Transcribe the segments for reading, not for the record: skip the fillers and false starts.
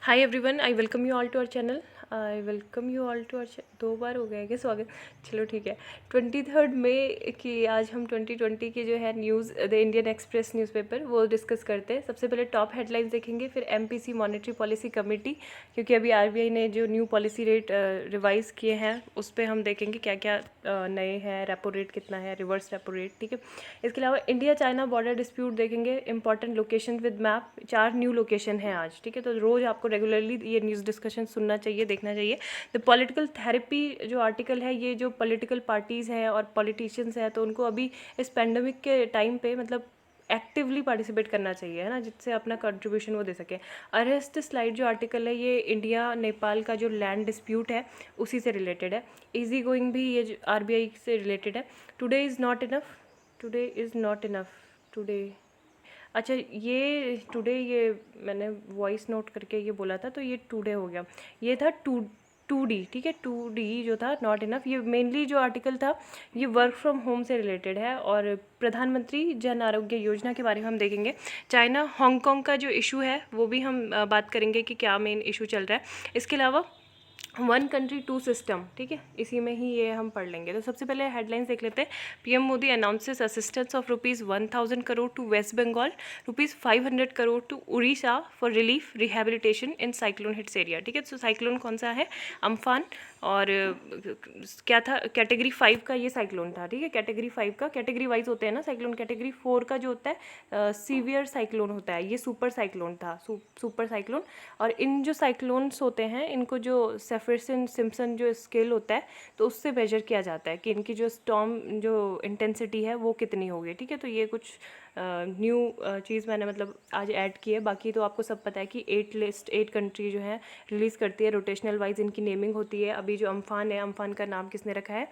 Hi everyone, I welcome you all to our channel. I welcome you all to our 2 बार हो गया है क्या स्वागत। चलो ठीक है। 23 मई की आज हम 2020 की जो है news the Indian express newspaper वो डिस्कस करते हैं। सबसे पहले टॉप हेडलाइंस देखेंगे, फिर एमपीसी मॉनेटरी पॉलिसी कमेटी, क्योंकि अभी आरबीआई ने जो न्यू पॉलिसी रेट रिवाइज़ किए हैं उस पर हम देखेंगे क्या क्या नए हैं, रेपो रेट कितना है, रिवर्स रेपो रेट, ठीक है। इसके अलावा इंडिया चाइना बॉर्डर डिस्प्यूट देखेंगे, important location with map, 4 new location हैं आज, ठीक है। तो रोज़ आपको रेगुलरली ये न्यूज़ डिस्कशन सुनना चाहिए, देखना चाहिए। द पॉलिटिकल थेरेपी जो आर्टिकल है, ये जो पॉलिटिकल पार्टीज़ हैं और पॉलिटिशियंस हैं तो उनको अभी इस पेंडेमिक के टाइम पे मतलब एक्टिवली पार्टिसिपेट करना चाहिए, है ना, जिससे अपना कंट्रीब्यूशन वो दे सके। अरेस्ट स्लाइड जो आर्टिकल है ये इंडिया नेपाल का जो लैंड डिस्प्यूट है उसी से रिलेटेड है। इजी गोइंग भी ये आरबीआई से रिलेटेड है। Today is not enough, today is not enough, today, अच्छा ये टुडे, ये मैंने वॉइस नोट करके ये बोला था तो ये टुडे हो गया, ये था टू डी, ठीक है। 2D जो था नॉट इनफ, ये मेनली जो आर्टिकल था ये वर्क फ्रॉम होम से रिलेटेड है और प्रधानमंत्री जन आरोग्य योजना के बारे में हम देखेंगे। चाइना हांगकांग का जो इशू है वो भी हम बात करेंगे कि क्या मेन इशू चल रहा है। इसके अलावा 1 कंट्री 2 सिस्टम, ठीक है, इसी में ही ये हम पढ़ लेंगे। तो सबसे पहले हेडलाइंस देख लेते हैं। PM Modi announces assistance of ₹1000 crore to West Bengal, ₹500 crore to Orissa for relief rehabilitation in cyclone hits area, ठीक है। तो साइक्लोन कौन सा है? अम्फान, और क्या था, कैटेगरी 5 का ये साइक्लोन था, ठीक है। कैटेगरी 5 का, कैटेगरी वाइज होते हैं ना साइक्लोन, कैटेगरी 4 का जो होता है सीवियर साइक्लोन होता है, ये सुपर साइक्लोन था, सुपर साइक्लोन। और इन जो साइक्लोन्स होते हैं इनको जो सेफरसन सिम्पसन जो स्केल होता है तो उससे मेजर किया जाता है कि इनकी जो स्टॉर्म जो इंटेंसिटी है वो कितनी होगी, ठीक है। तो ये कुछ न्यू चीज़ मैंने मतलब आज ऐड की है। बाकी तो आपको सब पता है कि 8 कंट्री जो है रिलीज़ करती है, रोटेशनल वाइज इनकी नेमिंग होती है। अभी जो अम्फान है, अम्फान का नाम किसने रखा है?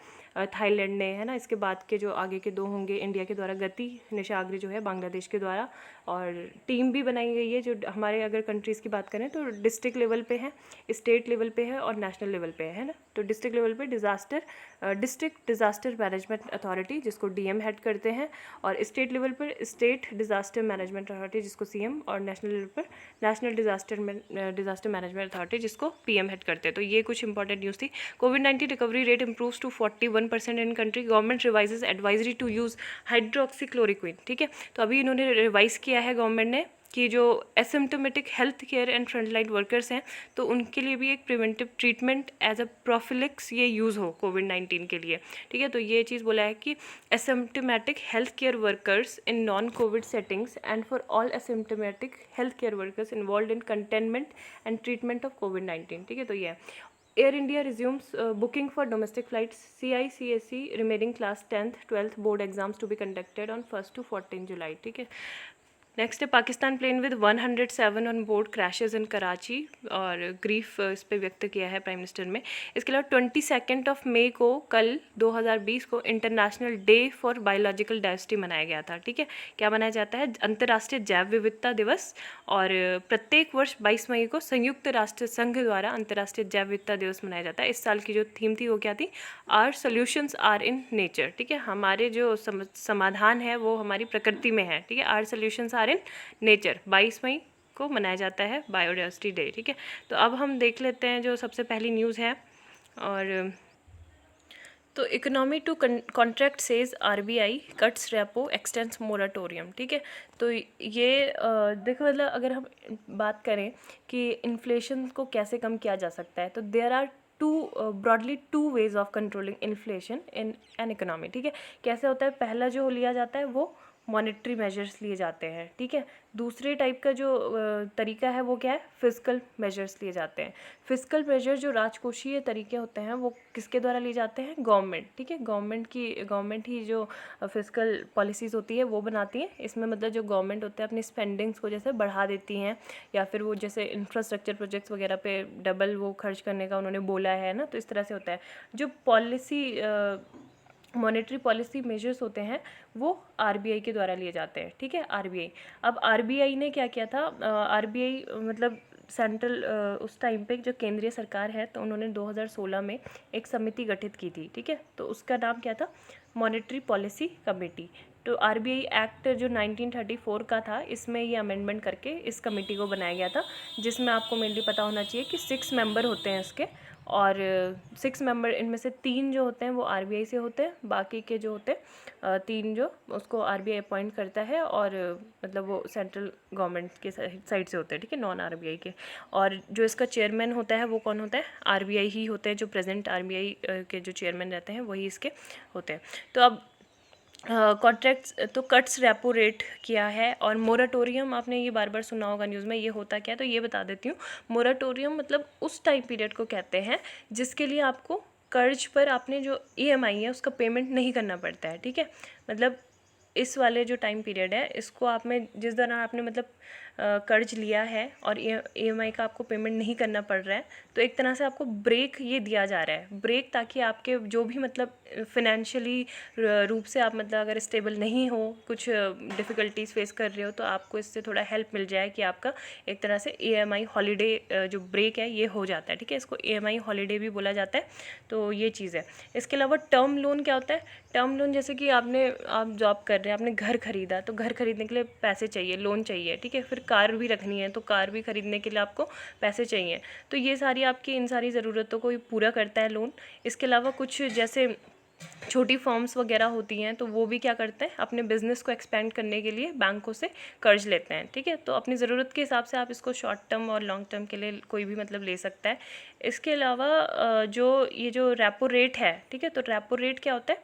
थाईलैंड ने, है ना। इसके बाद के जो आगे के 2 होंगे इंडिया के द्वारा गति, निशाग्र जो है बांग्लादेश के द्वारा। और टीम भी बनाई गई है जो हमारे अगर कंट्रीज़ की बात करें तो डिस्ट्रिक्ट लेवल पे है, स्टेट लेवल पे है और नेशनल लेवल पे है ना। तो डिस्ट्रिक्ट लेवल पे डिस्ट्रिक्ट डिज़ास्टर मैनेजमेंट अथॉरिटी जिसको डीएम हेड करते हैं, और स्टेट लेवल पर स्टेट डिज़ास्टर मैनेजमेंट अथॉरिटी जिसको सीएम, और नेशनल लेवल पर नेशनल डिज़ास्टर मैनेजमेंट अथॉरिटी जिसको पीएम हेड करते हैं। तो ये कुछ इंपॉर्टेंट न्यूज़ थी। कोविड-19 recovery rate improves to 41% in country, government revises advisory to use hydroxychloroquine, ठीक है। तो अभी इन्होंने रिवाइज किया है गवर्नमेंट ने कि जो asymptomatic health care and frontline workers हैं तो उनके लिए भी एक प्रिवेंटिव ट्रीटमेंट एज अ प्रोफिलिक्स ये यूज़ हो कोविड-19 के लिए, ठीक है। तो ये चीज़ बोला है कि asymptomatic health care workers in non COVID settings and for all asymptomatic health care workers involve in containment and treatment of कोविड-19, ठीक है। तो ये Air India resumes booking for domestic flights, CICSE remaining class 10th 12th board exams to be conducted on 1 to 14 July, ठीक है। Next है Pakistan plane with 107 on board crashes in Karachi, और grief इस पर व्यक्त किया है प्राइम मिनिस्टर में। इसके अलावा 22 मई को, कल 2020 को international day for biological diversity मनाया गया था, ठीक है। क्या मनाया जाता है? अंतर्राष्ट्रीय जैव विविधता दिवस। और प्रत्येक वर्ष 22 मई को संयुक्त राष्ट्र संघ द्वारा अंतर्राष्ट्रीय जैव विविधता दिवस मनाया जाता है। इस साल की जो थीम थी वो क्या थी? Our solutions are in nature, ठीक है। हमारे जो समाधान है वो हमारी प्रकृति में है, ठीक है। Our solutions are in nature 22 मई को मनाया जाता है बायोडाइवर्सिटी डे, ठीक है। तो अब हम देख लेते हैं जो सबसे पहली न्यूज़ है। और तो economy to contract says RBI cuts repo extends moratorium, ठीक है। तो ये देखो, मतलब अगर हम बात करें कि इन्फ्लेशन को कैसे कम किया जा सकता है तो there are broadly two ways of controlling inflation in an economy, ठीक है। कैसे होता है? पहला जो लिया जाता है वो मॉनेटरी मेजर्स लिए जाते हैं, ठीक है। दूसरे टाइप का जो तरीका है वो क्या है? फिस्कल मेजर्स लिए जाते हैं। फिस्कल मेजर जो राजकोषीय तरीके होते हैं वो किसके द्वारा लिए जाते हैं? गवर्नमेंट, ठीक है। गवर्नमेंट ही जो फिस्कल पॉलिसीज़ होती है वो बनाती है। इसमें मतलब जो गवर्नमेंट होता है अपनी स्पेंडिंग्स को जैसे बढ़ा देती हैं, या फिर वो जैसे इंफ्रास्ट्रक्चर प्रोजेक्ट्स वगैरह पे डबल वो खर्च करने का उन्होंने बोला है ना, तो इस तरह से होता है। जो पॉलिसी मॉनेटरी पॉलिसी मेजर्स होते हैं वो आरबीआई के द्वारा लिए जाते हैं, ठीक है। आरबीआई, अब आरबीआई ने क्या किया था? आरबीआई मतलब सेंट्रल उस टाइम पे जो केंद्रीय सरकार है तो उन्होंने 2016 में एक समिति गठित की थी, ठीक है। तो उसका नाम क्या था? मॉनेटरी पॉलिसी कमेटी, तो आरबीआई एक्ट जो 1934 का था, इसमें ये अमेंडमेंट करके इस कमेटी को बनाया गया था, जिसमें आपको मेनली पता होना चाहिए कि 6 मेंबर होते हैं इसके, और 6 मेंबर इनमें से 3 जो होते हैं वो आरबीआई से होते हैं, बाकी के जो होते हैं 3 जो उसको आरबीआई अपॉइंट करता है, और मतलब वो सेंट्रल गवर्नमेंट के साइड से होते हैं, ठीक है, नॉन आरबीआई के। और जो इसका चेयरमैन होता है वो कौन होता है? आरबीआई ही होते हैं, जो प्रेजेंट आरबीआई के जो चेयरमैन रहते हैं वही इसके होते हैं। तो अब कॉन्ट्रैक्ट्स तो कट्स रेपो रेट किया है, और मोराटोरियम आपने ये बार बार सुना होगा न्यूज़ में, ये होता क्या है तो ये बता देती हूँ। मोराटोरियम मतलब उस टाइम पीरियड को कहते हैं जिसके लिए आपको कर्ज पर आपने जो ईएमआई है उसका पेमेंट नहीं करना पड़ता है, ठीक है। मतलब इस वाले जो टाइम पीरियड है इसको आप में जिस दौरान आपने मतलब कर्ज लिया है और ईएमआई का आपको पेमेंट नहीं करना पड़ रहा है, तो एक तरह से आपको ब्रेक ये दिया जा रहा है, ब्रेक, ताकि आपके जो भी मतलब फिनेंशियली रूप से आप मतलब अगर स्टेबल नहीं हो, कुछ डिफ़िकल्टीज फेस कर रहे हो, तो आपको इससे थोड़ा हेल्प मिल जाए कि आपका एक तरह से ईएमआई हॉलीडे जो ब्रेक है ये हो जाता है, ठीक है। इसको ईएमआई हॉलीडे भी बोला जाता है, तो ये चीज़ है। इसके अलावा टर्म लोन क्या होता है? टर्म लोन जैसे कि आप जॉब कर रहे हैं, आपने घर खरीदा, तो घर खरीदने के लिए पैसे चाहिए, लोन चाहिए, ठीक है। फिर कार भी रखनी है, तो कार भी खरीदने के लिए आपको पैसे चाहिए, तो ये सारी आपकी इन सारी ज़रूरतों को पूरा करता है लोन। इसके अलावा कुछ जैसे छोटी फर्म्स वगैरह होती हैं, तो वो भी क्या करते हैं, अपने बिज़नेस को एक्सपेंड करने के लिए बैंकों से कर्ज लेते हैं, ठीक है। तो अपनी ज़रूरत के हिसाब से आप इसको शॉर्ट टर्म और लॉन्ग टर्म के लिए कोई भी मतलब ले सकता है। इसके अलावा ये जो रेपो रेट है, ठीक है, तो रेपो रेट क्या होता है?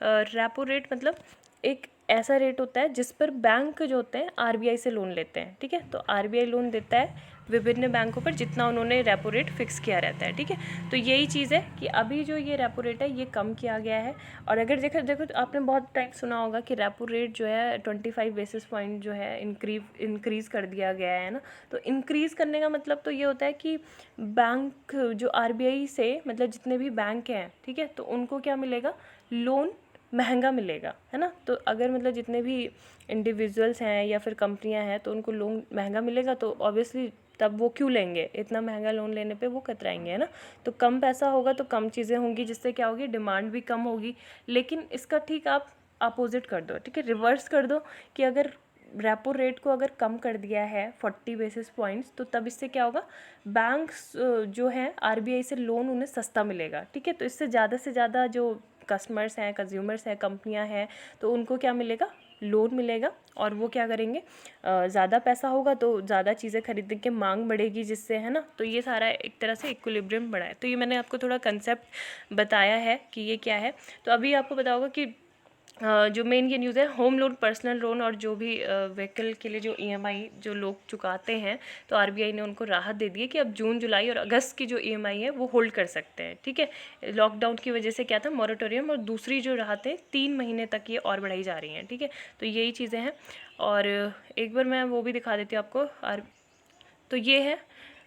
रेपो रेट मतलब एक ऐसा रेट होता है जिस पर बैंक जो होते हैं आरबीआई से लोन लेते हैं, ठीक है। तो आरबीआई लोन देता है विभिन्न बैंकों पर जितना उन्होंने रेपो रेट फिक्स किया रहता है, ठीक है। तो यही चीज़ है कि अभी जो ये रेपो रेट है ये कम किया गया है। और अगर देखो तो आपने बहुत टाइम सुना होगा कि रेपो रेट जो है 25 बेसिस पॉइंट जो है इंक्रीज़ कर दिया गया है ना। तो इंक्रीज़ करने का मतलब तो ये होता है कि बैंक जो आरबीआई से मतलब जितने भी बैंक हैं, ठीक है, तो उनको क्या मिलेगा? लोन महंगा मिलेगा, है ना। तो अगर मतलब जितने भी इंडिविजुअल्स हैं या फिर कंपनियां हैं तो उनको लोन महंगा मिलेगा, तो ऑब्वियसली तब वो क्यों लेंगे? इतना महंगा लोन लेने पे वो कतराएंगे, है ना। तो कम पैसा होगा तो कम चीज़ें होंगी, जिससे क्या होगी? डिमांड भी कम होगी। लेकिन इसका ठीक आप अपोजिट कर दो, ठीक है, रिवर्स कर दो कि अगर रेपो रेट को अगर कम कर दिया है 40 बेसिस पॉइंट्स, तो तब इससे क्या होगा? बैंक्स जो हैं आरबीआई से लोन उन्हें सस्ता मिलेगा, ठीक है। तो इससे ज़्यादा से ज़्यादा जो कस्टमर्स हैं, कंज्यूमर्स हैं, कंपनियां हैं, तो उनको क्या मिलेगा? लोन मिलेगा, और वो क्या करेंगे? ज़्यादा पैसा होगा तो ज़्यादा चीज़ें खरीदने की मांग बढ़ेगी, जिससे, है ना। तो ये सारा एक तरह से इक्विलिब्रियम बढ़ा है। तो ये मैंने आपको थोड़ा कंसेप्ट बताया है कि ये क्या है। तो अभी आपको पता होगा कि जो मेन ये न्यूज़ है, होम लोन, पर्सनल लोन और जो भी व्हीकल के लिए जो ईएमआई जो लोग चुकाते हैं, तो आरबीआई ने उनको राहत दे दी है कि अब जून, जुलाई और अगस्त की जो ईएमआई है वो होल्ड कर सकते हैं, ठीक है। लॉकडाउन की वजह से क्या था? मॉरेटोरियम, और दूसरी जो राहतें 3 महीने तक ये और बढ़ाई जा रही हैं, ठीक है। तो यही चीज़ें हैं। और एक बार मैं वो भी दिखा देती हूँ आपको। तो ये है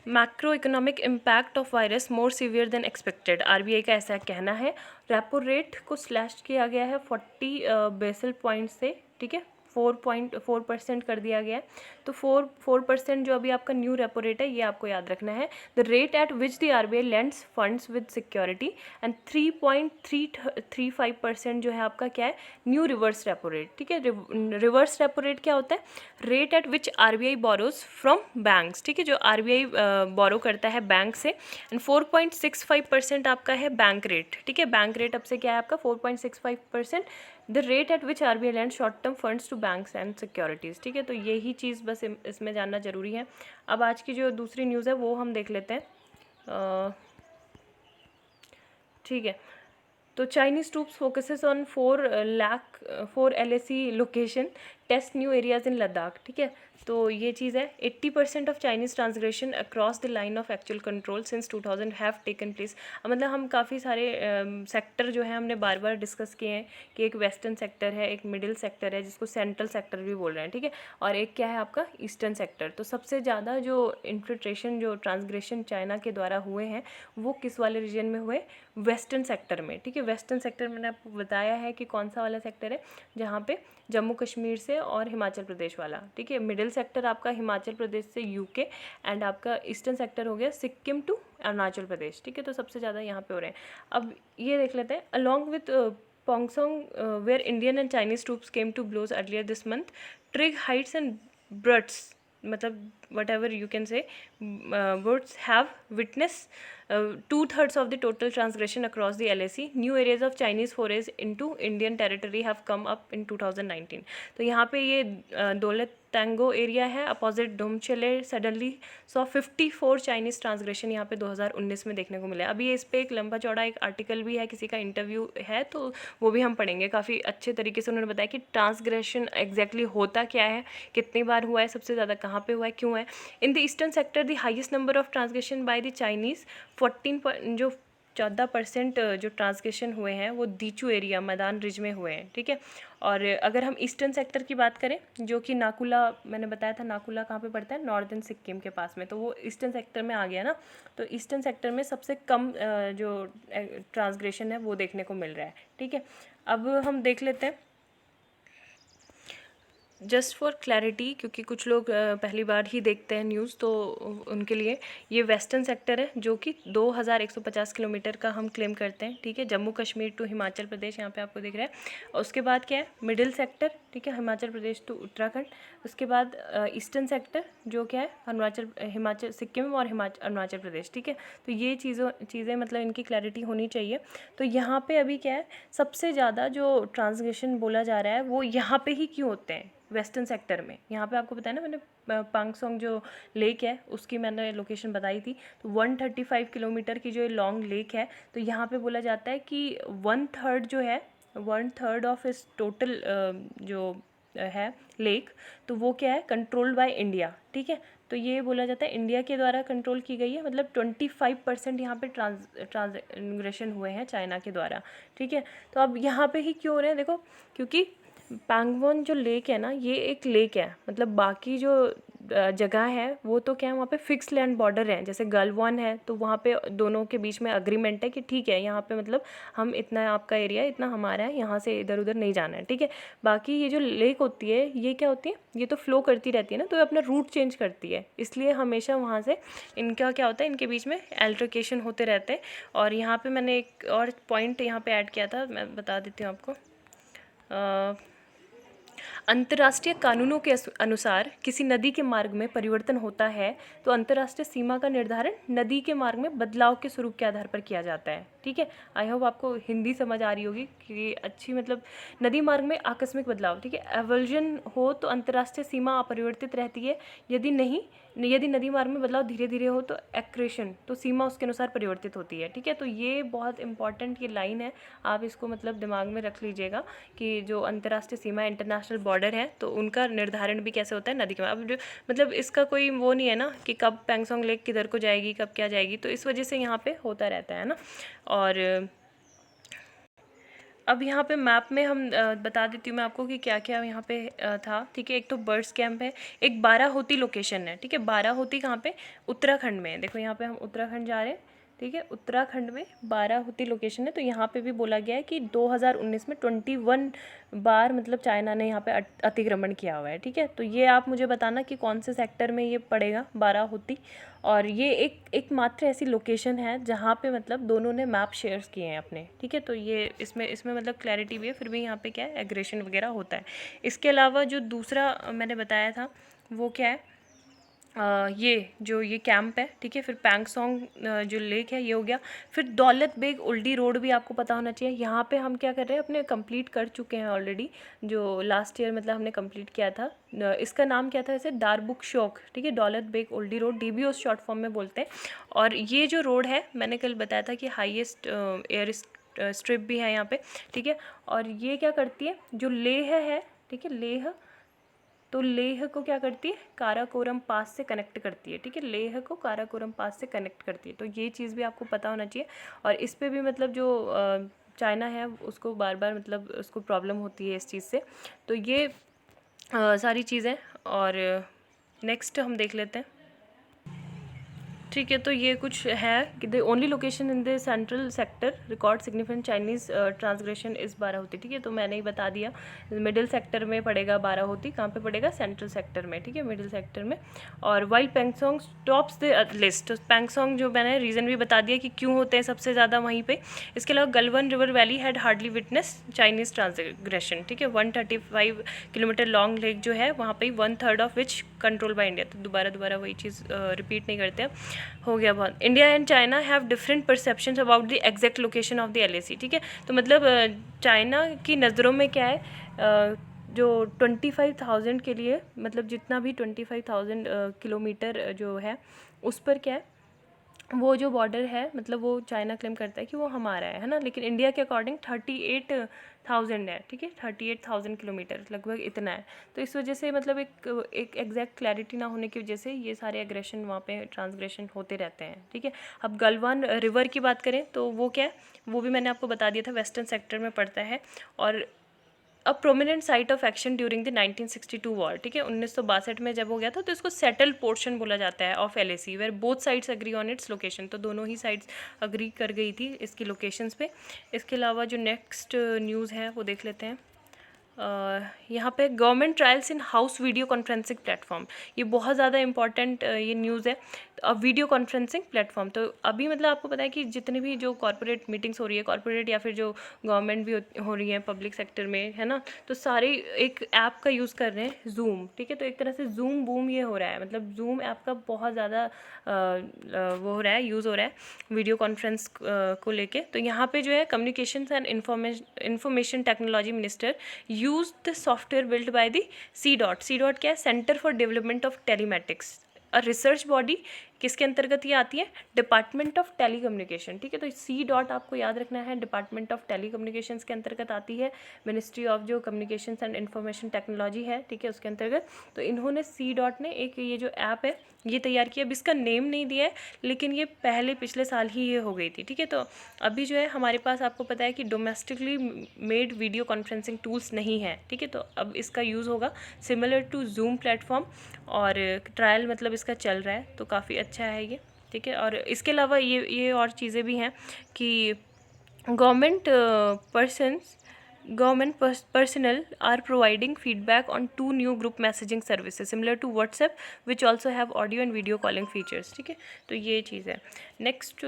macro economic impact of virus more severe then expected, RBI का ऐसा कहना है। रेपो रेट को स्लैश किया गया है 40 बेसिस पॉइंट से, ठीक है, 4.4% कर दिया गया है। तो 4% जो अभी आपका न्यू रेपो रेट है ये आपको याद रखना है। The rate at which the RBI lends funds with security, and 3.335% जो है आपका क्या है? न्यू रिवर्स रेपो रेट, ठीक है। रिवर्स रेपो रेट क्या होता है? Rate at which RBI borrows from banks, ठीक है, जो आरबीआई बोरो करता है बैंक से। एंड 4.65% आपका है बैंक रेट, ठीक है। बैंक रेट अब से क्या है आपका? 4.65%, the rate at which RBI land short term funds to banks and securities, ठीक है। तो यही चीज़ बस इसमें जानना जरूरी है। अब आज की जो दूसरी न्यूज़ है वो हम देख लेते हैं, ठीक है। तो Chinese troops focuses on 4 LAC location, test new areas in Ladakh, ठीक है। तो ये चीज़ है। 80% of Chinese transgression across the line of actual control since 2000 have taken place. मतलब हम काफ़ी सारे सेक्टर जो है हमने बार बार डिस्कस किए हैं कि एक वेस्टर्न सेक्टर है, एक मिडिल सेक्टर है जिसको सेंट्रल सेक्टर भी बोल रहे हैं, ठीक है, और एक क्या है आपका ईस्टर्न सेक्टर। तो सबसे ज़्यादा जो इन्फिल्ट्रेशन, जो ट्रांसग्रेशन चाइना के द्वारा हुए हैं वो किस वाले रीजन में हुए? वेस्टर्न सेक्टर में, ठीक है। वेस्टर्न सेक्टर मैंने आपको बताया है कि कौन सा वाला सेक्टर है, जहाँ पे जम्मू कश्मीर से और हिमाचल प्रदेश वाला, ठीक है। मिडिल सेक्टर आपका हिमाचल प्रदेश से यूके, एंड आपका ईस्टर्न सेक्टर हो गया सिक्किम टू अरुणाचल प्रदेश, ठीक है। तो सबसे ज़्यादा यहाँ पे हो रहे हैं। अब ये देख लेते हैं, along with Pongsong, where Indian and Chinese troops came to blows earlier this month. Trig Heights and Bruts, मतलब whatever you can say, Bruts have witnessed 2/3 of the total transgression across the LAC. New areas of Chinese forays into Indian territory have come up in 2019. तो यहाँ पे ये दौलत टैंगो area है opposite डोमचले suddenly saw 54 Chinese transgression यहाँ पे 2019 में देखने को मिला है। अभी इस पर एक लंबा चौड़ा एक आर्टिकल भी है, किसी का इंटरव्यू है, तो वो भी हम पढ़ेंगे। काफ़ी अच्छे तरीके से उन्होंने बताया कि ट्रांसग्रेशन एग्जैक्टली होता क्या है, कितनी बार हुआ है, सबसे ज़्यादा कहाँ पे हुआ है, क्यों है। In the eastern sector the highest number of transgression by the Chinese 14% जो ट्रांसग्रेशन हुए हैं वो दीचू एरिया मैदान रिज में हुए हैं, ठीक है। और अगर हम ईस्टर्न सेक्टर की बात करें, जो कि नाकुला, मैंने बताया था नाकुला कहाँ पे पड़ता है, नॉर्दर्न सिक्किम के पास में, तो वो ईस्टर्न सेक्टर में आ गया ना। तो ईस्टर्न सेक्टर में सबसे कम जो ट्रांसग्रेशन है वो देखने को मिल रहा है, ठीक है। अब हम देख लेते हैं जस्ट फॉर क्लैरिटी, क्योंकि कुछ लोग पहली बार ही देखते हैं न्यूज़, तो उनके लिए ये वेस्टर्न सेक्टर है जो कि 2150 किलोमीटर का हम क्लेम करते हैं, ठीक है। जम्मू कश्मीर टू हिमाचल प्रदेश यहाँ पे आपको दिख रहा है। और उसके बाद क्या है, मिडिल सेक्टर, ठीक है, हिमाचल प्रदेश टू उत्तराखंड। उसके बाद ईस्टर्न सेक्टर जो क्या है हिमाचल सिक्किम और अरुणाचल प्रदेश, ठीक है। तो ये चीज़ें मतलब इनकी क्लैरिटी होनी चाहिए। तो यहाँ पे अभी क्या है, सबसे ज़्यादा जो ट्रांसग्रेशन बोला जा रहा है वो यहाँ पे ही क्यों होते हैं, वेस्टर्न सेक्टर में। यहाँ पे आपको बताया ना मैंने, पांगसोंग जो लेक है उसकी मैंने लोकेशन बताई थी। तो 135 किलोमीटर की जो लॉन्ग लेक है, तो यहाँ पे बोला जाता है कि 1/3 जो है, 1/3 ऑफ इस टोटल जो है लेक, तो वो क्या है, कंट्रोल्ड बाय इंडिया, ठीक है। तो ये बोला जाता है इंडिया के द्वारा कंट्रोल की गई है, मतलब 25% यहाँ पे ट्रांसग्रेशन हुए हैं चाइना के द्वारा, ठीक है। तो अब यहाँ पे ही क्यों हो रहे हैं, देखो, क्योंकि पैंगवॉन जो लेक है ना, ये एक लेक है, मतलब बाकी जो जगह है वो तो क्या है, वहाँ पे फिक्स लैंड बॉर्डर है। जैसे गलवान है तो वहाँ पे दोनों के बीच में अग्रीमेंट है कि ठीक है, यहाँ पे मतलब हम इतना आपका एरिया इतना हमारा है, यहाँ से इधर उधर नहीं जाना है, ठीक है। बाकी ये जो लेक होती है ये क्या होती है, ये तो फ्लो करती रहती है ना, तो ये अपना रूट चेंज करती है, इसलिए हमेशा वहाँ से इनका क्या होता है, इनके बीच में एल्ट्रिकेशन होते रहते हैं। और यहाँ पर मैंने एक और पॉइंट यहाँ पर ऐड किया था, मैं बता देती हूँ आपको। अंतर्राष्ट्रीय कानूनों के अनुसार किसी नदी के मार्ग में परिवर्तन होता है तो अंतर्राष्ट्रीय सीमा का निर्धारण नदी के मार्ग में बदलाव के स्वरूप के आधार पर किया जाता है, ठीक है। आई होप आपको हिंदी समझ आ रही होगी कि अच्छी, मतलब नदी मार्ग में आकस्मिक बदलाव, ठीक है। एवल्जन हो तो अंतर्राष्ट्रीय सीमा अपरिवर्तित रहती है, यदि नदी मार्ग में बदलाव धीरे धीरे हो तो एक्रेशन, तो सीमा उसके अनुसार परिवर्तित होती है, ठीक है। तो ये बहुत इंपॉर्टेंट ये लाइन है, आप इसको मतलब दिमाग में रख लीजिएगा कि जो अंतर्राष्ट्रीय सीमा इंटरनेशनल बॉर्डर है तो उनका निर्धारण भी कैसे होता है नदी के। अब मतलब इसका कोई वो नहीं है ना कि कब पैंगसोंग लेक किधर को जाएगी, कब क्या जाएगी, तो इस वजह से यहाँ पे होता रहता है ना। और अब यहाँ पे मैप में हम बता देती हूँ मैं आपको कि क्या क्या यहाँ पे था, ठीक है। एक तो बर्ड्स कैंप है, एक बाराहोती लोकेशन है, ठीक है। बाराहोती कहाँ पे, उत्तराखंड में है। देखो यहाँ पे हम उत्तराखंड जा रहे हैं, ठीक है। उत्तराखंड में बाराहोती लोकेशन है। तो यहाँ पे भी बोला गया है कि 2019 में 21 बार मतलब चाइना ने यहाँ पे अतिक्रमण किया हुआ है, ठीक है। तो ये आप मुझे बताना कि कौन से सेक्टर में ये पड़ेगा बाराहोती। और ये एक मात्र ऐसी लोकेशन है जहाँ पे मतलब दोनों ने मैप शेयर किए हैं अपने, ठीक है। तो ये इसमें मतलब क्लैरिटी भी है, फिर भी यहाँ पे क्या है, एग्रेशन वगैरह होता है। इसके अलावा जो दूसरा मैंने बताया था वो क्या है, ये कैंप है, ठीक है। फिर पैंगसोंग जो लेक है ये हो गया। फिर दौलत बेग ओल्डी रोड भी आपको पता होना चाहिए। यहाँ पे हम क्या कर रहे हैं, अपने कंप्लीट कर चुके हैं ऑलरेडी, जो लास्ट ईयर मतलब हमने कंप्लीट किया था। इसका नाम क्या था वैसे, दारबुक शौक, ठीक है। Daulat Beg Oldi road, DBO short form में बोलते हैं। और ये जो रोड है मैंने कल बताया था कि हाईएस्ट एयर स्ट्रिप भी है यहाँ पे, ठीक है। और ये क्या करती है, जो लेह है, ठीक है, लेह, तो लेह को क्या करती है, काराकोरम पास से कनेक्ट करती है, ठीक है। लेह को काराकोरम पास से कनेक्ट करती है, तो ये चीज़ भी आपको पता होना चाहिए। और इस पे भी मतलब जो चाइना है उसको बार बार मतलब उसको प्रॉब्लम होती है इस चीज़ से। तो ये सारी चीज़ें। और नेक्स्ट हम देख लेते हैं, ठीक है, तो ये कुछ है कि the only location in the central sector record significant Chinese transgression इस बाराहोती। ठीक है, तो मैंने ही बता दिया, मिडिल सेक्टर में पड़ेगा बाराहोती, कहाँ पे पड़ेगा, सेंट्रल सेक्टर में। ठीक है, मिडिल सेक्टर में। और वाइल पैंगसोंग टॉप्स द लिस्ट, तो पैंगसोंग जो मैंने रीज़न भी बता दिया कि क्यों होते हैं सबसे ज़्यादा वहीं पे। इसके अलावा Galwan river valley had hardly witness Chinese transgression. ठीक है, 135 किलोमीटर लॉन्ग लेक जो है वहाँ पे 1/3 of which control by India. तो दोबारा वही चीज़ रिपीट नहीं करते, हो गया बहुत। India and China have different perceptions about the exact location of the LAC। ठीक है, तो मतलब चाइना की नज़रों में क्या है, जो 25,000 के लिए, मतलब जितना भी 25,000 किलोमीटर जो है उस पर क्या है, वो जो बॉर्डर है, मतलब वो चाइना क्लेम करता है कि वो हमारा है ना, लेकिन इंडिया के अकॉर्डिंग 38,000 है। ठीक है, 38,000 किलोमीटर लगभग इतना है। तो इस वजह से मतलब एक एग्जैक्ट क्लैरिटी ना होने की वजह से ये सारे एग्रेशन वहाँ पे ट्रांसग्रेशन होते रहते हैं। ठीक है, अब गलवान रिवर की बात करें तो वो क्या है, वो भी मैंने आपको बता दिया था, वेस्टर्न सेक्टर में पड़ता है और a prominent site of action during the 1962 war. ठीक है, 1962 में जब हो गया था, तो इसको सेटल पोर्शन बोला जाता है of LAC, where both sides agree on its location. तो दोनों ही साइड्स अग्री कर गई थी इसकी लोकेशंस पे। इसके अलावा जो नेक्स्ट न्यूज़ है वो देख लेते हैं। यहाँ पे government trials in house video conferencing platform, ये बहुत ज़्यादा इंपॉर्टेंट ये न्यूज़ है। अब वीडियो कॉन्फ्रेंसिंग प्लेटफॉर्म, तो अभी मतलब आपको पता है कि जितने भी जो कॉर्पोरेट मीटिंग्स हो रही है, कॉर्पोरेट या फिर जो गवर्नमेंट भी हो रही है पब्लिक सेक्टर में, है ना, तो सारे एक ऐप का यूज़ कर रहे हैं, जूम। ठीक है, तो एक तरह से जूम बूम ये हो रहा है, मतलब जूम ऐप का बहुत ज़्यादा वो हो रहा है, यूज़ हो रहा है वीडियो कॉन्फ्रेंस को लेके। तो यहाँ पे जो है communications and information technology minister use the software build by the CDOT। CDOT क्या है, centre for development of telematics, और रिसर्च बॉडी किसके अंतर्गत ये आती है, डिपार्टमेंट ऑफ टेलीकम्युनिकेशन। ठीक है, तो CDOT आपको याद रखना है, डिपार्टमेंट ऑफ टेलीकम्युनिकेशंस के अंतर्गत आती है, मिनिस्ट्री ऑफ जो कम्युनिकेशंस एंड इंफॉर्मेशन टेक्नोलॉजी है। ठीक है, उसके अंतर्गत। तो इन्होंने CDOT ने एक ये जो ऐप है ये तैयार किया। अब इसका नेम नहीं दिया है, लेकिन ये पिछले साल ही ये हो गई थी। ठीक है, तो अभी जो है हमारे पास आपको पता है कि domestically made video conferencing tools नहीं है। ठीक है, तो अब इसका यूज़ होगा सिमिलर टू जूम प्लेटफॉर्म, और ट्रायल मतलब इसका चल रहा है, तो काफ़ी अच्छा है ये। ठीक है, और इसके अलावा ये और चीज़ें भी हैं कि government personnel are providing feedback on 2 new group messaging services similar to WhatsApp which also have audio and video calling features। ठीक है, तो ये चीज़ है। नेक्स्ट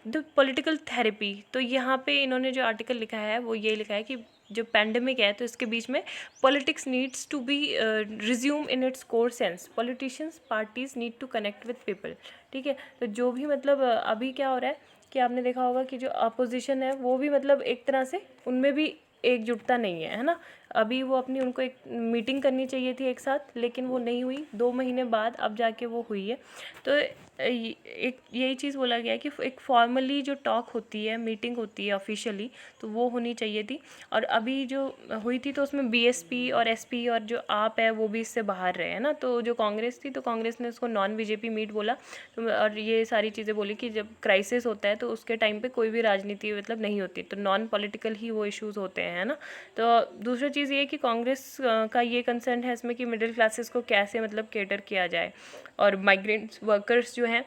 द पॉलिटिकल थेरेपी, तो यहाँ पे इन्होंने जो आर्टिकल लिखा है वो ये लिखा है कि जो पैंडमिक है तो इसके बीच में politics needs to be resume in its core sense, politicians parties need to connect with people. ठीक है, तो जो भी मतलब अभी क्या हो रहा है कि आपने देखा होगा कि जो अपोजिशन है वो भी मतलब एक तरह से उनमें भी एकजुटता नहीं है ना। अभी वो अपनी उनको एक मीटिंग करनी चाहिए थी एक साथ, लेकिन वो नहीं हुई, 2 महीने बाद अब जाके वो हुई है। तो एक यही चीज़ बोला गया है कि एक फॉर्मली जो टॉक होती है, मीटिंग होती है ऑफिशियली, तो वो होनी चाहिए थी। और अभी जो हुई थी तो उसमें BSP और SP और जो आप है वो भी इससे बाहर रहे हैं ना। तो जो कांग्रेस थी तो कांग्रेस ने उसको नॉन BJP मीट बोला, तो और ये सारी चीज़ें बोली कि जब क्राइसिस होता है तो उसके टाइम पे कोई भी राजनीति मतलब नहीं होती, तो नॉन पॉलिटिकल ही वो इश्यूज़ होते हैं, है ना। तो दूसरी चीज़ ये कि कांग्रेस का ये कंसर्न है इसमें कि मिडिल क्लासेस को कैसे मतलब केटर किया जाए, और माइग्रेंट्स वर्कर्स जो हैं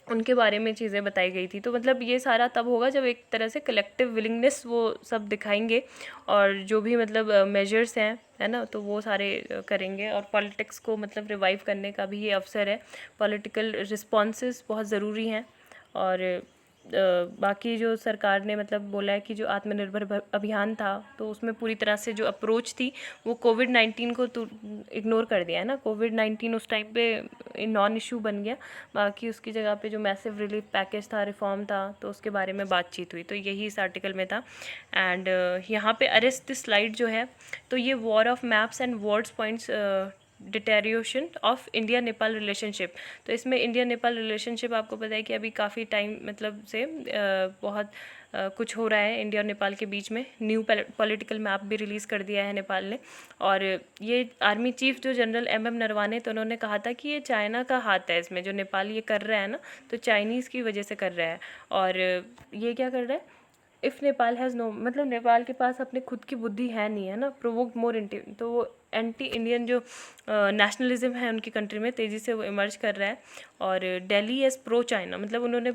उनके बारे में चीज़ें बताई गई थी। तो मतलब ये सारा तब होगा जब एक तरह से कलेक्टिव विलिंगनेस वो सब दिखाएंगे, और जो भी मतलब मेजर्स हैं, है ना, तो वो सारे करेंगे। और पॉलिटिक्स को मतलब रिवाइव करने का भी ये अवसर है, पॉलिटिकल रिस्पॉन्सेस बहुत ज़रूरी हैं। और बाकी जो सरकार ने मतलब बोला है कि जो आत्मनिर्भर अभियान था तो उसमें पूरी तरह से जो अप्रोच थी वो कोविड-19 को तो इग्नोर कर दिया है ना। कोविड-19 उस टाइम पे नॉन इशू बन गया, बाकी उसकी जगह पे जो मैसिव रिलीफ पैकेज था, रिफॉर्म था, तो उसके बारे में बातचीत हुई। तो यही इस आर्टिकल में था। एंड यहाँ पे अरेस्ट दिस स्लाइड जो है, तो ये war of maps and words points deterioration of India Nepal relationship. तो इसमें इंडिया नेपाल रिलेशनशिप आपको पता है कि अभी काफ़ी टाइम मतलब से बहुत कुछ हो रहा है इंडिया और नेपाल के बीच में। न्यू पॉलिटिकल मैप भी रिलीज़ कर दिया है नेपाल ने। और ये आर्मी चीफ जो जनरल MM नरवाने, तो उन्होंने कहा था कि ये चाइना का हाथ है इसमें, जो नेपाल ये कर रहा है ना, तो चाइनीज़ की वजह से कर रहा है। और ये क्या कर रहा है, इफ़ नेपाल हैज़ नो, मतलब नेपाल के पास अपने खुद की बुद्धि है नहीं, है ना, प्रोवोक्ड मोर इंटी, तो वो एंटी इंडियन जो नेशनलिज्म है उनकी कंट्री में तेज़ी से वो इमर्ज कर रहा है। और दिल्ली एज प्रो चाइना, मतलब उन्होंने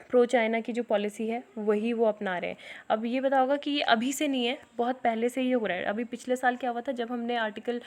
प्रो चाइना की जो पॉलिसी है वही वो अपना रहे हैं। अब ये पता होगा कि ये अभी से नहीं है, बहुत पहले से ये हो रहा है। अभी पिछले साल क्या हुआ था, जब हमने आर्टिकल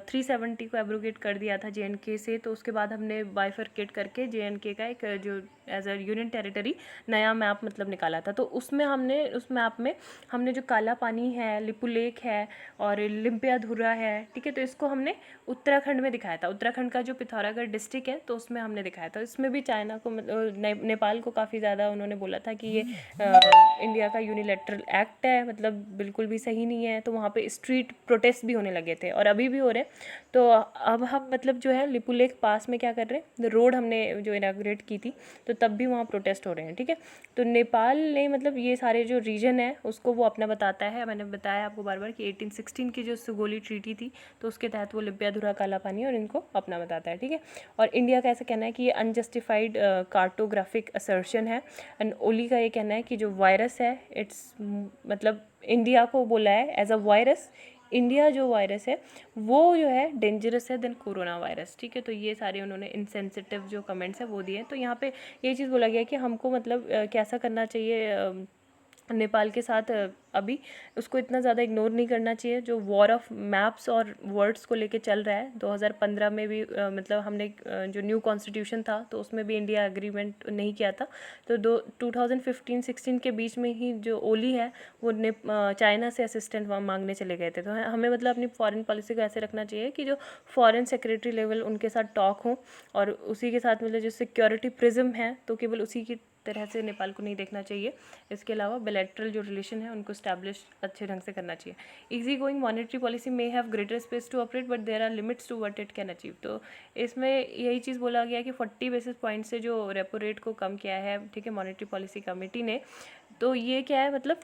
370 को एब्रोगेट कर दिया था JNK से, तो उसके बाद हमने बाइफरकेट करके JNK का एक जो एज अ यूनियन टेरिटरी नया मैप मतलब निकाला था। तो उसमें हमने, उस मैप में हमने जो काला पानी है, लिपु लेक है और लिम्पियाधुरा है, ठीक है, तो इसको हमने उत्तराखंड में दिखाया था। उत्तराखंड का जो पिथौरागढ़ डिस्ट्रिक्ट है तो उसमें हमने दिखाया था। इसमें भी चाइना को मतलब नेपाल को काफ़ी ज़्यादा उन्होंने बोला था कि ये इंडिया का यूनिलैटरल एक्ट है, मतलब बिल्कुल भी सही नहीं है। तो वहाँ पे स्ट्रीट प्रोटेस्ट भी होने लगे थे और अभी भी हो रहे हैं। तो अब हम मतलब जो है लिपु लेक पास में क्या कर रहे हैं, रोड हमने जो इनाग्रेट की थी, तो तब भी वहाँ प्रोटेस्ट हो रहे हैं, ठीक है। तो नेपाल ने मतलब ये सारे जो रीजन है उसको वो अपना बताता है। मैंने बताया आपको बार बार कि 1816 की जो सुगोली ट्रीटी थी तो उसके तहत वो लिम्पियाधुरा, काला पानी और इनको अपना बताता है, ठीक है। और इंडिया का ऐसा कहना है कि ये अनजस्टिफाइड कार्टोग्राफिक असर्शन है। एंड ओली का ये कहना है कि जो वायरस है इट्स मतलब इंडिया को बोला है एज अ वायरस, इंडिया जो वायरस है वो जो है डेंजरस है देन कोरोना वायरस, ठीक है। तो ये सारे उन्होंने इनसेंसिटिव जो कमेंट्स है वो दिए हैं। तो यहाँ पे ये चीज़ बोला गया कि हमको मतलब कैसा करना चाहिए नेपाल के साथ अभी उसको इतना ज़्यादा इग्नोर नहीं करना चाहिए। जो वॉर ऑफ मैप्स और वर्ड्स को लेके चल रहा है, 2015 में भी मतलब हमने जो न्यू कॉन्स्टिट्यूशन था तो उसमें भी इंडिया एग्रीमेंट नहीं किया था। तो 2015-16 के बीच में ही जो ओली है वो चाइना से असिस्टेंट मांगने चले गए थे। तो हमें मतलब अपनी फॉरेन पॉलिसी को ऐसे रखना चाहिए कि जो फॉरेन सेक्रेटरी लेवल उनके साथ टॉक हो और उसी के साथ मतलब जो सिक्योरिटी प्रिज्म है तो केवल उसी की तरह से नेपाल को नहीं देखना चाहिए। इसके अलावा बिलैटरल जो रिलेशन है उनको स्टैब्लिश अच्छे ढंग से करना चाहिए। Easy going monetary policy may have greater space to operate but there are limits to what it can achieve. तो इसमें यही चीज़ बोला गया कि 40 बेसिस पॉइंट से जो रेपो रेट को कम किया है, ठीक है, मॉनेटरी पॉलिसी कमेटी ने, तो ये क्या है मतलब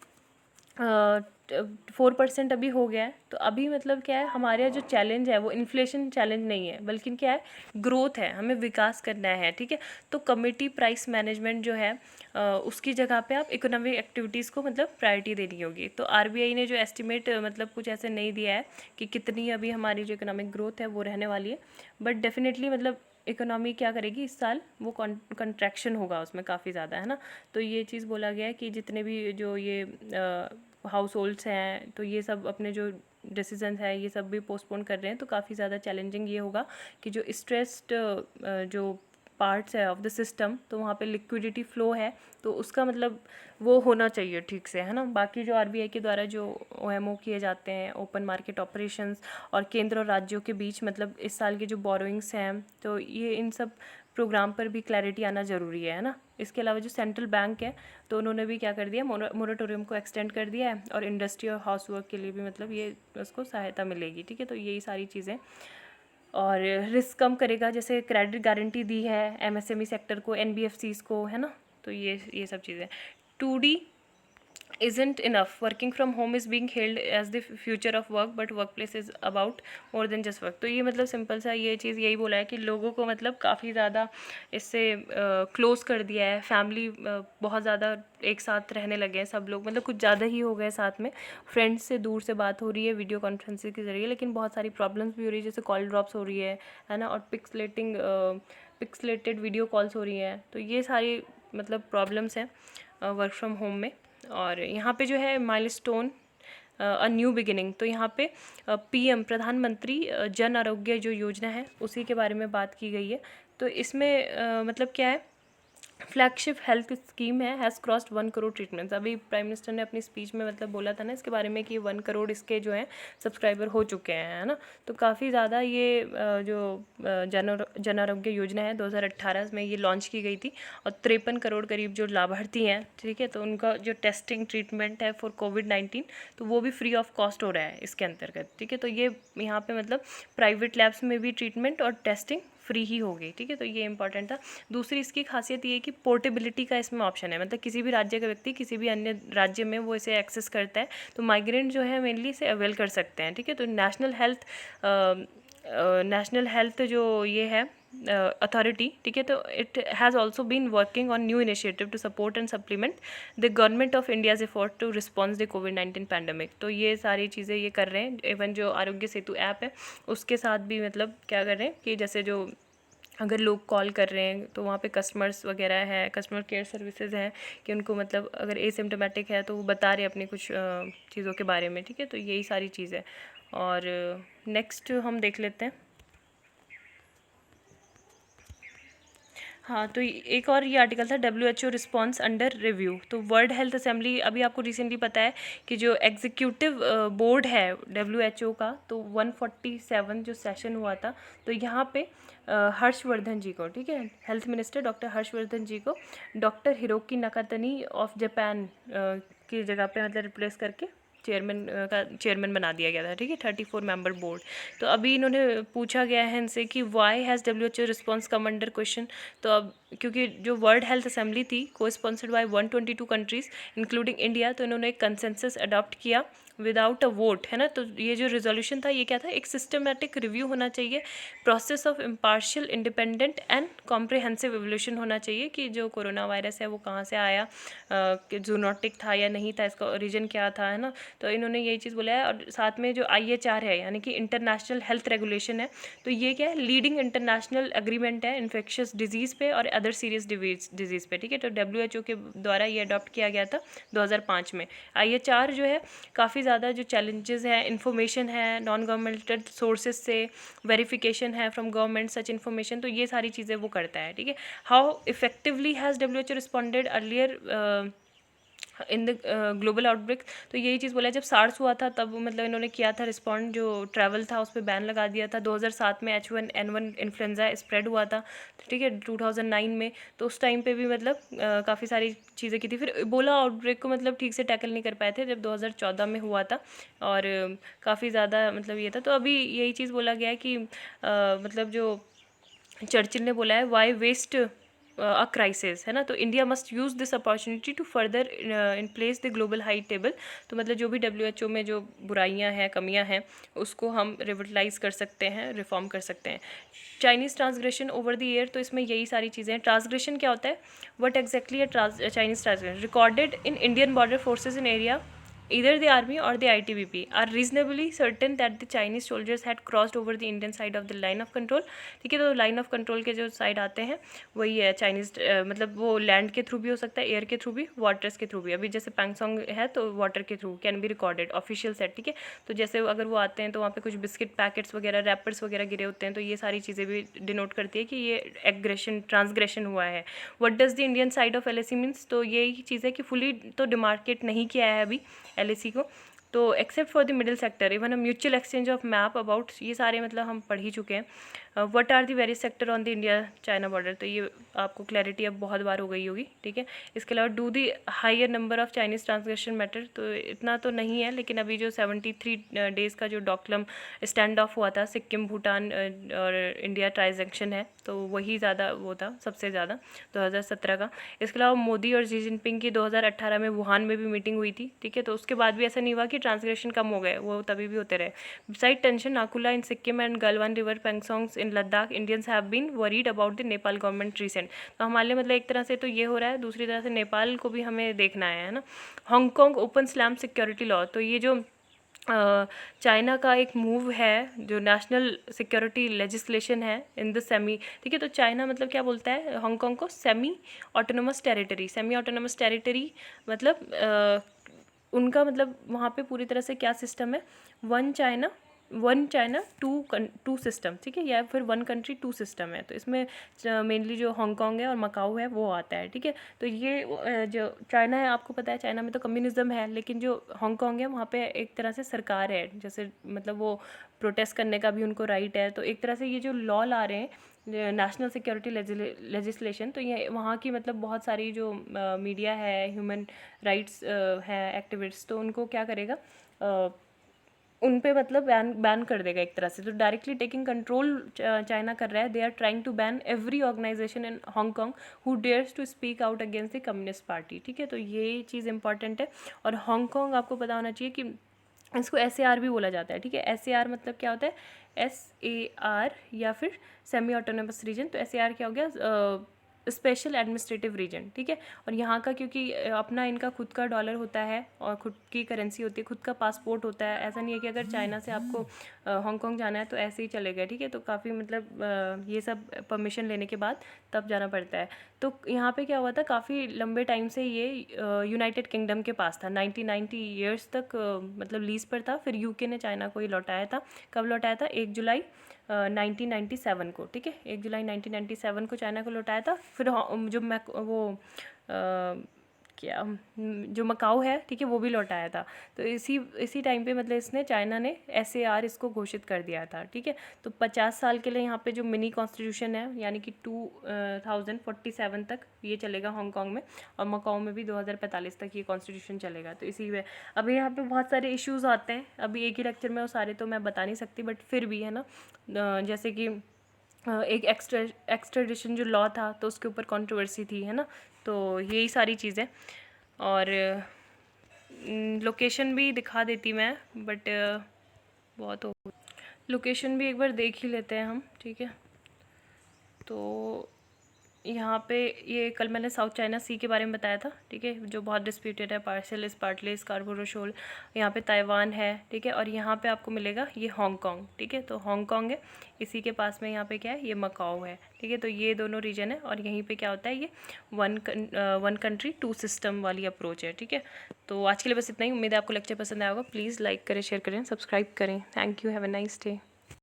4% अभी हो गया है। तो अभी मतलब क्या है, हमारे जो चैलेंज है वो इन्फ्लेशन चैलेंज नहीं है बल्कि क्या है, ग्रोथ है, हमें विकास करना है, ठीक है। तो कमिटी प्राइस मैनेजमेंट जो है उसकी जगह पे आप इकोनॉमिक एक्टिविटीज़ को मतलब प्रायोरिटी देनी होगी। तो RBI ने जो एस्टिमेट मतलब कुछ ऐसे नहीं दिया है कि कितनी अभी हमारी जो इकोनॉमिक ग्रोथ है वो रहने वाली है, बट डेफिनेटली मतलब इकोनॉमी क्या करेगी इस साल, वो कंट्रैक्शन होगा उसमें काफ़ी ज़्यादा, है ना। तो ये चीज़ बोला गया है कि जितने भी जो ये हाउस होल्ड्स हैं तो ये सब अपने जो डिसीजंस है ये सब भी पोस्टपोन कर रहे हैं। तो काफ़ी ज़्यादा चैलेंजिंग ये होगा कि जो स्ट्रेस्ड जो पार्ट्स है ऑफ द सिस्टम, तो वहाँ पे लिक्विडिटी फ्लो है तो उसका मतलब वो होना चाहिए ठीक से, है ना। बाकी जो RBI के द्वारा जो OMO किए जाते हैं, ओपन मार्केट ऑपरेशंस, और केंद्र और राज्यों के बीच मतलब इस साल के जो बोरोइंग्स हैं तो ये इन सब प्रोग्राम पर भी क्लैरिटी आना ज़रूरी है ना। इसके अलावा जो सेंट्रल बैंक है तो उन्होंने भी क्या कर दिया, मोरेटोरियम को एक्सटेंड कर दिया है और इंडस्ट्री और हाउस वर्क के लिए भी मतलब ये उसको सहायता मिलेगी, ठीक है। तो यही सारी चीज़ें, और रिस्क कम करेगा, जैसे क्रेडिट गारंटी दी है MSME सेक्टर को, NBFCs को, है ना। तो ये सब चीज़ें 2D isn't enough. Working from home is being hailed as the future of work, but workplace is about more than just work. तो ये मतलब सिंपल सा ये चीज़ यही बोला है कि लोगों को मतलब काफ़ी ज़्यादा इससे क्लोज कर दिया है। फैमिली बहुत ज़्यादा एक साथ रहने लगे हैं सब लोग, मतलब कुछ ज़्यादा ही हो गए साथ में। फ्रेंड्स से दूर से बात हो रही है वीडियो कॉन्फ्रेंसिंग के जरिए, लेकिन बहुत सारी प्रॉब्लम्स भी हो रही है, जैसे कॉल ड्रॉप्स हो रही है ना, और पिक्सलेटेड वीडियो कॉल्स हो रही हैं। तो ये सारी मतलब प्रॉब्लम्स हैं वर्क फ्रॉम होम में। और यहाँ पे जो है माइलस्टोन अ न्यू बिगिनिंग, तो यहाँ पे PM प्रधानमंत्री जन आरोग्य जो योजना है उसी के बारे में बात की गई है। तो इसमें मतलब क्या है, फ्लैगशिप हेल्थ स्कीम है, हैज़ क्रॉस्ड 1 करोड़ ट्रीटमेंट्स। अभी प्राइम मिनिस्टर ने अपनी स्पीच में मतलब बोला था ना इसके बारे में कि 1 करोड़ इसके जो हैं सब्सक्राइबर हो चुके हैं, है ना। तो काफ़ी ज़्यादा ये जो जन आरोग्य योजना है 2018 में ये लॉन्च की गई थी, और 53 करोड़ करीब जो लाभार्थी हैं, ठीक है। तो उनका जो टेस्टिंग ट्रीटमेंट है फॉर COVID-19 तो वो भी फ्री ऑफ कॉस्ट हो रहा है इसके अंतर्गत, ठीक है। तो ये यहाँ पे मतलब प्राइवेट लैब्स में भी ट्रीटमेंट और टेस्टिंग फ्री ही होगी, ठीक है। तो ये इंपॉर्टेंट था। दूसरी इसकी खासियत ये है कि पोर्टेबिलिटी का इसमें ऑप्शन है, मतलब किसी भी राज्य का व्यक्ति किसी भी अन्य राज्य में वो इसे एक्सेस करता है, तो माइग्रेंट जो है मेनली इसे अवेल कर सकते हैं, ठीक है। तो नेशनल हेल्थ जो ये है अथॉरिटी, ठीक है, तो it has also been working on new initiative to support and supplement the government of India's effort to response the कोविड-19 पैंडमिक। तो ये सारी चीज़ें ये कर रहे हैं। इवन जो आरोग्य सेतु ऐप है उसके साथ भी मतलब क्या कर रहे हैं कि जैसे जो अगर लोग कॉल कर रहे हैं तो वहाँ पे कस्टमर्स वगैरह है, कस्टमर केयर सर्विसेज हैं कि उनको मतलब अगर एसिम्टोमेटिक है तो वो बता रहे हैं अपनी कुछ चीज़ों के बारे में, ठीक है, तो यही सारी चीज़ है। और नेक्स्ट हम देख लेते हैं। हाँ, तो एक और ये आर्टिकल था WHO रिस्पॉन्स अंडर रिव्यू। तो वर्ल्ड हेल्थ असेंबली, अभी आपको रिसेंटली पता है कि जो एग्जीक्यूटिव बोर्ड है WHO का, तो 147 जो सेशन हुआ था, तो यहाँ पे हर्षवर्धन जी को, ठीक है, हेल्थ मिनिस्टर डॉक्टर हर्षवर्धन जी को डॉक्टर हिरोकी नाकातनी ऑफ जापान की जगह पे मतलब रिप्लेस करके चेयरमैन बना दिया गया था, ठीक है, 34 मेंबर बोर्ड। तो अभी इन्होंने पूछा गया है इनसे कि why has WHO response come under question. तो अब क्योंकि जो वर्ल्ड हेल्थ असेंबली थी को sponsored by 122 countries including India, तो इन्होंने एक कंसेंसस अडॉप्ट किया विदाउट अ वोट, है ना। तो ये जो रिजोल्यूशन था ये क्या था, एक सिस्टमेटिक रिव्यू होना चाहिए, process of impartial independent and comprehensive evolution होना चाहिए कि जो कोरोना वायरस है वो कहाँ से आया, कि जूनोटिक था या नहीं था, इसका ओरिजिन क्या था, है ना। तो इन्होंने यही चीज़ बोला है। और साथ में जो IHR है यानी कि इंटरनेशनल हेल्थ रेगुलेशन है, तो ये क्या है, लीडिंग इंटरनेशनल एग्रीमेंट है इन्फेक्शियस डिजीज़ पे और अदर सीरियस डिजीज़ पे, ठीक है। तो WHO के द्वारा ये अडॉप्ट किया गया था 2005 में। IHR जो है काफ़ी ज़्यादा जो चैलेंजेस हैं, इन्फॉर्मेशन है नॉन गवर्नमेंटल सोर्सेज से, वेरिफिकेशन है फ्रॉम गवर्नमेंट सच इन्फॉर्मेशन, तो ये सारी चीज़ें वो करता है, ठीक है। How effectively has WHO responded earlier in the global outbreak. तो यही चीज़ बोला है, जब सार्स हुआ था तब मतलब इन्होंने किया था रिस्पॉन्ड, जो ट्रैवल था उस पर बैन लगा दिया था। 2007 में H1N1 इन्फ्लुएंजा स्प्रेड हुआ था, ठीक है, 2009 में। तो उस टाइम पे भी मतलब काफ़ी सारी चीज़ें की थी। फिर इबोला आउटब्रेक को मतलब ठीक से टैकल नहीं कर पाए थे जब 2014 में हुआ था, और काफ़ी ज़्यादा मतलब ये था। तो अभी यही चीज़ बोला गया है कि मतलब जो चर्चिल ने बोला है, वाई वेस्ट अ क्राइसिस, है ना। तो India must use this opportunity to further in place the global high table. तो मतलब जो भी WHO में जो बुराइयां हैं, कमियां हैं, उसको हम रिविटलाइज कर सकते हैं, रिफॉर्म कर सकते हैं। Chinese transgression over the year, तो इसमें यही सारी चीज़ें हैं। ट्रांसग्रेशन क्या होता है, वट एग्जैक्टली है Chinese transgression, recorded in Indian border forces in area either the army or the ITBP are reasonably certain that the Chinese soldiers had crossed over the Indian side of the line of control, ठीक है। तो line of control के जो side आते हैं वही है Chinese, मतलब वो लैंड के थ्रू भी हो सकता है, एयर के थ्रू भी, वाटर्स के थ्रू भी। अभी जैसे पैंगसोंग है तो वाटर के through can be recorded official set, ठीक है। तो जैसे अगर वो आते हैं तो वहाँ पे कुछ बिस्किट पैकेट्स वगैरह, रैपर्स वगैरह गिरे होते हैं, तो ये सारी चीज़ें भी डिनोट करती है कि ये एग्रेशन, ट्रांसग्रेशन हुआ है। What does the Indian side of LAC means, तो यही चीज़ है कि फुली तो डिमार्केट नहीं किया है अभी LAC को, तो except for the middle sector even a mutual exchange of map about, ये सारे मतलब हम पढ़ ही चुके हैं। What are the various sector on the India China border, तो ये आपको क्लैरिटी अब बहुत बार हो गई होगी, ठीक है। इसके अलावा do the higher number of Chinese transgression matter, तो इतना तो नहीं है, लेकिन अभी जो 73 डेज़ का जो डोकलम स्टैंड ऑफ हुआ था सिक्किम, भूटान और इंडिया ट्रांजैक्शन है, तो वही ज़्यादा वो था, सबसे ज़्यादा 2017 का। इसके अलावा मोदी और शी जिनपिंग की 2018 में वुहान में भी मीटिंग हुई थी, ठीक है। तो उसके बाद भी ऐसा नहीं हुआ कि ट्रांसग्रेशन कम हो गए, वो तभी भी होते रहे। Beside tension Nakula in Sikkim and Galwan river Pangongs in Ladakh, Indians have been worried about the Nepal government recent. तो हमारे लिए मतलब एक तरह से तो ये हो रहा है, दूसरी तरह से नेपाल को भी हमें देखना है ना। Hong Kong open slam security law, तो ये जो चाइना का एक मूव है जो नेशनल सिक्योरिटी लेजिस्लेशन है इन द सेमी, ठीक है। तो चाइना मतलब क्या बोलता है हांगकॉन्ग को, semi autonomous territory. Semi autonomous territory मतलब उनका मतलब वहाँ पे पूरी तरह से क्या सिस्टम है, वन चाइना टू सिस्टम, ठीक है, या फिर वन कंट्री टू सिस्टम है। तो इसमें मेनली जो हांगकॉन्ग है और मकाऊ है वो आता है, ठीक है। तो ये जो चाइना है, आपको पता है चाइना में तो कम्युनिज्म है, लेकिन जो हांगकॉन्ग है वहाँ पे एक तरह से सरकार है, जैसे मतलब वो प्रोटेस्ट करने का भी उनको राइट है। तो एक तरह से ये जो लॉ ला रहे हैं नेशनल सिक्योरिटी लेजिस्लेशन, तो ये वहाँ की मतलब बहुत सारी जो मीडिया है, ह्यूमन राइट्स है एक्टिविस्ट, तो उनको क्या करेगा, उन पे मतलब बैन कर देगा एक तरह से। तो डायरेक्टली टेकिंग कंट्रोल चाइना कर रहा है। They are trying to ban every organization in Hong Kong who dares to speak out against the communist party, ठीक है। तो ये चीज़ इंपॉर्टेंट है। और हांगकॉन्ग आपको पता होना चाहिए कि इसको SAR भी बोला जाता है, ठीक है। SAR मतलब क्या होता है, SAR या फिर सेमी ऑटोनोमस रीजन। तो SAR क्या हो गया, स्पेशल एडमिनिस्ट्रेटिव रीजन, ठीक है। और यहाँ का क्योंकि अपना इनका खुद का डॉलर होता है और खुद की करेंसी होती है, खुद का पासपोर्ट होता है। ऐसा नहीं है कि अगर चाइना से आपको हांगकांग जाना है तो ऐसे ही चलेगा, ठीक है। तो काफ़ी मतलब ये सब परमिशन लेने के बाद तब जाना पड़ता है। तो यहाँ पे क्या हुआ था, काफ़ी लंबे टाइम से ये यूनाइटेड किंगडम के पास था, 1990 ईयर्स तक मतलब लीज पर था। फिर यूके ने चाइना को ही लौटाया था। कब लौटाया था? 1 जुलाई 1997 को, ठीक है। 1 जुलाई 1997 को चाइना को लौटाया था। फिर जो क्या जो मकाऊ है, ठीक है, वो भी लौटाया था। तो इसी टाइम पे मतलब इसने चाइना ने SAR इसको घोषित कर दिया था, ठीक है। तो 50 साल के लिए यहाँ पे जो मिनी कॉन्स्टिट्यूशन है, यानी कि 2047 तक ये चलेगा हांगकांग में, और मकाऊ में भी 2045 तक ये कॉन्स्टिट्यूशन चलेगा। तो इसी में अभी यहाँ पे बहुत सारे इश्यूज आते हैं। अभी एक ही लेक्चर में वो सारे तो मैं बता नहीं सकती, बट फिर भी है ना, जैसे कि एक एक्स्ट्राडिशन जो लॉ था तो उसके ऊपर कंट्रोवर्सी थी, है ना। तो यही सारी चीज़ें। और लोकेशन भी दिखा देती मैं, बट बहुत हो, लोकेशन भी एक बार देख ही लेते हैं हम, ठीक है। तो यहाँ पे ये कल मैंने साउथ चाइना सी के बारे में बताया था, ठीक है, जो बहुत डिस्प्यूटेड है, पार्शियल स्पार्टले स्कार्बोरो शोल। यहाँ पे ताइवान है, ठीक है। और यहाँ पे आपको मिलेगा ये हांगकांग, ठीक है। तो हांगकांग है, इसी के पास में यहाँ पे क्या है, ये मकाओ है, ठीक है। तो ये दोनों रीजन है, और यहीं पे क्या होता है, ये वन कंट्री टू सिस्टम वाली अप्रोच है, ठीक है। तो आज के लिए बस इतना ही। उम्मीद है आपको लेक्चर पसंद आया होगा। प्लीज़ लाइक करें, शेयर करें, सब्सक्राइब करें। Thank you, have a nice day.